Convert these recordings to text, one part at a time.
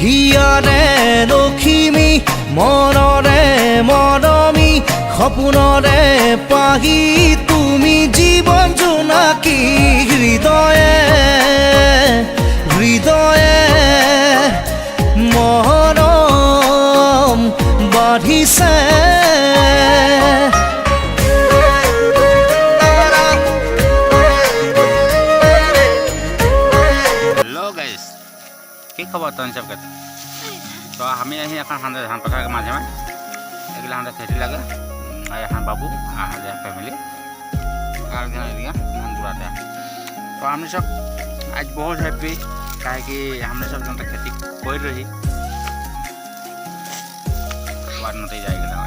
হিয়াৰে লখিমী মনৰে মৰমী সপোনৰে পাহি তুমি জীৱন জোনাকী হৃদয়ে হৃদয়ে মৰম বাঢ়িছে। কি খবর তো सबके? तो हमें यही अखन हांदे धान पथार के माझे में एगला हांदे खेती लगे यहाँ बाबू हांदे फैमिली और घर एरिया धान बुराते हैं। तो हमने सब आज बहुत हैप्पी काहे कि हमने सब जनता खेती कर रही बाद नते जाएगा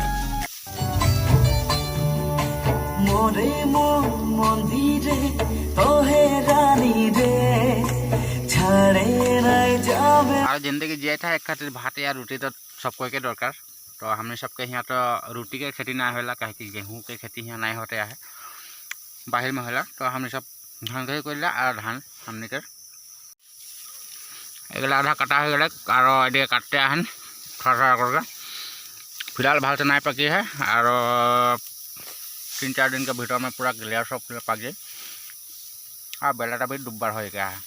मोरे मंदिरे तोहे रानी रे और जिंदगी जीए था एक खातिर भात या रोटी तो सब कोई के दरकार। तो हमने सबके यहाँ तो रोटी के खेती ना होला काहे कि गेहूँ के खेती यहाँ नहीं होते है बाहर में होला। तो हमने सब धान खेती कर और धान हमने कर एगला आधा कटा हो गए और ये काटते हैं थोड़ा थोड़ा करके। फिलहाल भाल से नहीं पकी है और 3-4 दिन के भीतर में पूरा क्लियर सब पक जाए और बेलाटा भी डुब्बार हो गया है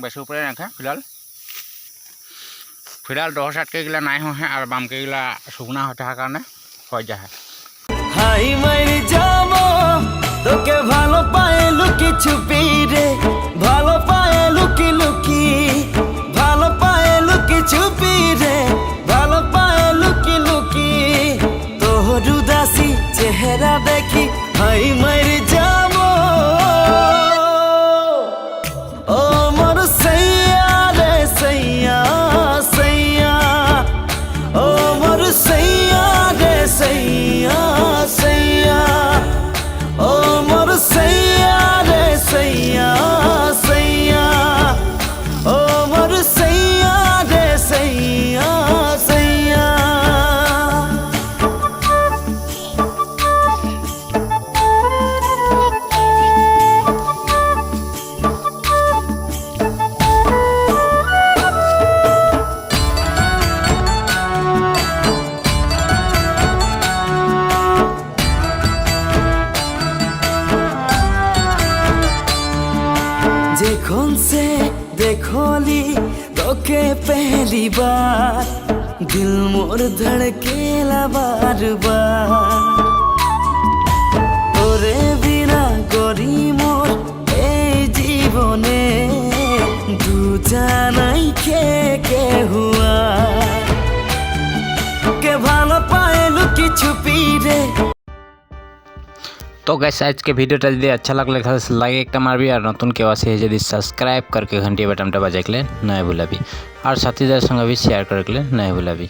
बेसी ऊपर रखे। फिलहाल 10-7 के गिला नहीं हो है और बाम के गिला सुगना होता है कारण हो जाए। हाय मैं जामो तो के भालो पाए लुकी छुपी रे भालो पाए लुकी लुकी भालो पाए लुकी छुपी रे भालो पाए लुकी लुकी तो रुदासी चेहरा देखी हाय मैं जामो देखों से देखोली तो के पहली बार दिल मोर धड़केला बार बार तोरे बिना गरी मोर ए जीवने दूजा नहीं के हुआ के भालो पाए लुकी छुपी रे। तो गैस आज के भिडियोटा যদি अच्छा লাগলে लाइक একটা মারবি আর নতুন কেউ আছে যদি সাবস্ক্রাইব करके घंटी बटनটা বাজাইলে নাই ভুলাবি আর সাথীদের সঙ্গে भी शेयर करके নাই ভুলাবি।